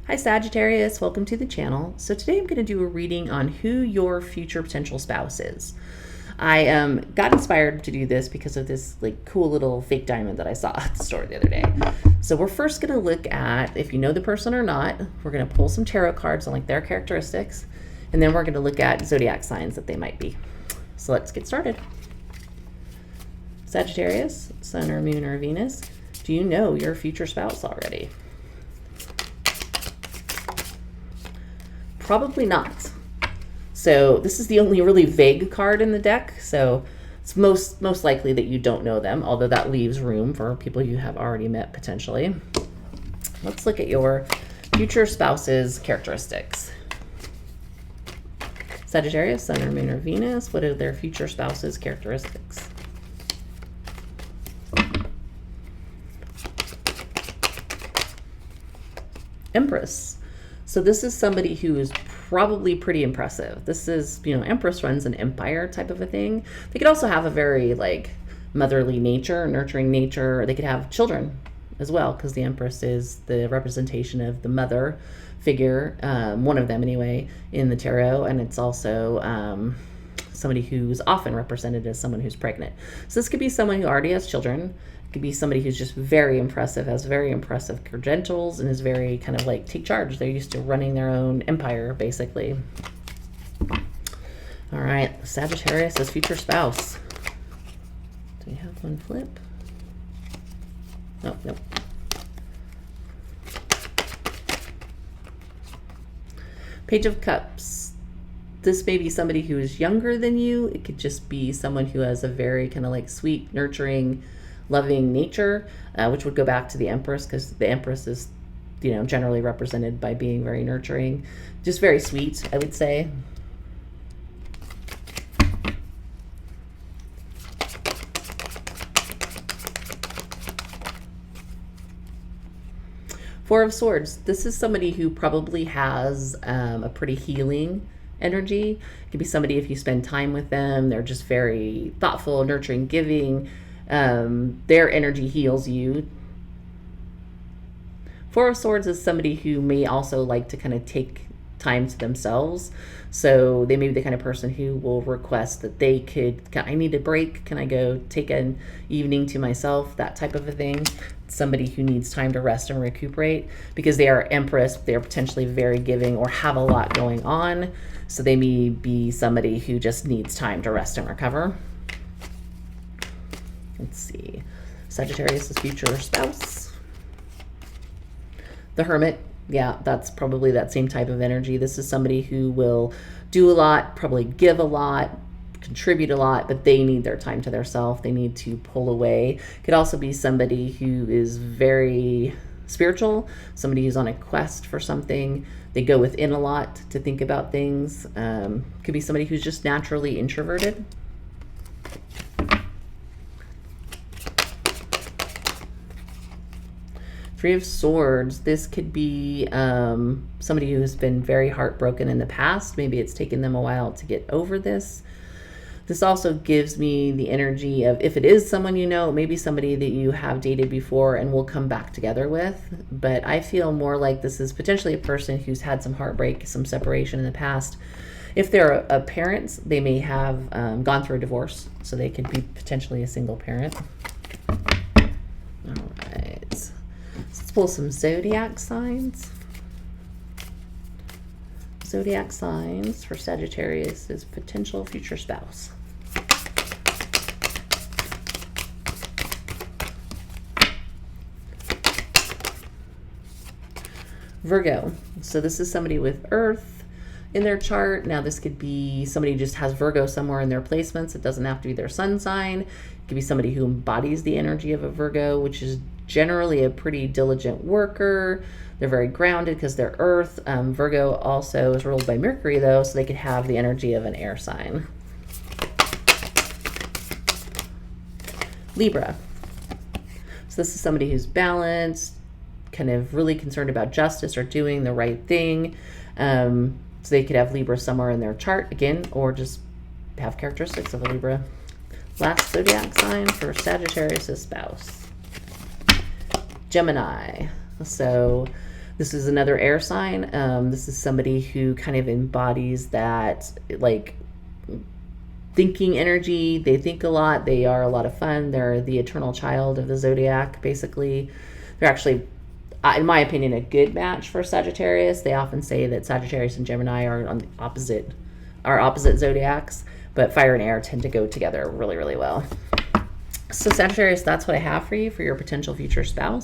Hi Sagittarius, welcome to the channel. So today I'm going to do a reading on who your future potential spouse is. I got inspired to do this because of this like cool little fake diamond that I saw at the store the other day. So we're first going to look at if you know the person or not. We're going to pull some tarot cards on like their characteristics, and then we're going to look at zodiac signs that they might be. So let's get started. Sagittarius, Sun or Moon or Venus, do you know your future spouse already? Probably not. So this is the only really vague card in the deck, so it's most likely that you don't know them, although that leaves room for people you have already met potentially. Let's look at your future spouse's characteristics. Sagittarius, Sun or Moon or Venus, what are their future spouse's characteristics? Empress. So this is somebody who is probably pretty impressive. This is, Empress runs an empire type of a thing. They could also have a very like motherly nature, nurturing nature. They could have children as well, because the Empress is the representation of the mother figure, one of them anyway, in the tarot. And it's also somebody who's often represented as someone who's pregnant. So this could be someone who already has children. Could be somebody who's just very impressive, has very impressive credentials, and is very kind of like take charge. They're used to running their own empire, basically. All right, Sagittarius as future spouse. Do we have one flip? Oh, nope. Page of Cups. This may be somebody who is younger than you. It could just be someone who has a very kind of like sweet, nurturing, loving nature, which would go back to the Empress, because the Empress is, generally represented by being very nurturing, just very sweet, I would say. Four of Swords. This is somebody who probably has a pretty healing energy. It could be somebody, if you spend time with them, they're just very thoughtful, nurturing, giving. Their energy heals you. Four of Swords is somebody who may also like to kind of take time to themselves. So they may be the kind of person who will request that they I need a break. Can I go take an evening to myself? That type of a thing. Somebody who needs time to rest and recuperate, because they are Empress. They're potentially very giving or have a lot going on. So they may be somebody who just needs time to rest and recover. Let's see. Sagittarius' future spouse. The Hermit. Yeah, that's probably that same type of energy. This is somebody who will do a lot, probably give a lot, contribute a lot, but they need their time to themselves. They need to pull away. Could also be somebody who is very spiritual, somebody who's on a quest for something. They go within a lot to think about things. Could be somebody who's just naturally introverted. Three of Swords. This could be somebody who's been very heartbroken in the past. Maybe it's taken them a while to get over this. This also gives me the energy of, if it is someone you know, maybe somebody that you have dated before and will come back together with. But I feel more like this is potentially a person who's had some heartbreak, some separation in the past. If they're a parent, they may have gone through a divorce, so they could be potentially a single parent. All right. Let's pull some zodiac signs. Zodiac signs for Sagittarius' potential future spouse. Virgo. So this is somebody with Earth in their chart. Now this could be somebody who just has Virgo somewhere in their placements. It doesn't have to be their sun sign. It could be somebody who embodies the energy of a Virgo, which is generally a pretty diligent worker. They're very grounded because they're Earth. Virgo also is ruled by Mercury, though, so they could have the energy of an air sign. Libra. So this is somebody who's balanced, kind of really concerned about justice or doing the right thing. So they could have Libra somewhere in their chart, again, or just have characteristics of a Libra. Last zodiac sign for Sagittarius' spouse. Gemini. So This is another air sign. This is somebody who kind of embodies that, like, thinking energy. They think a lot. They are a lot of fun. They're the eternal child of the zodiac, basically. They're actually, in my opinion, a good match for Sagittarius. They often say that Sagittarius and Gemini are on the opposite zodiacs, but fire and air tend to go together really, really well. So Sagittarius, that's what I have for you for your potential future spouse.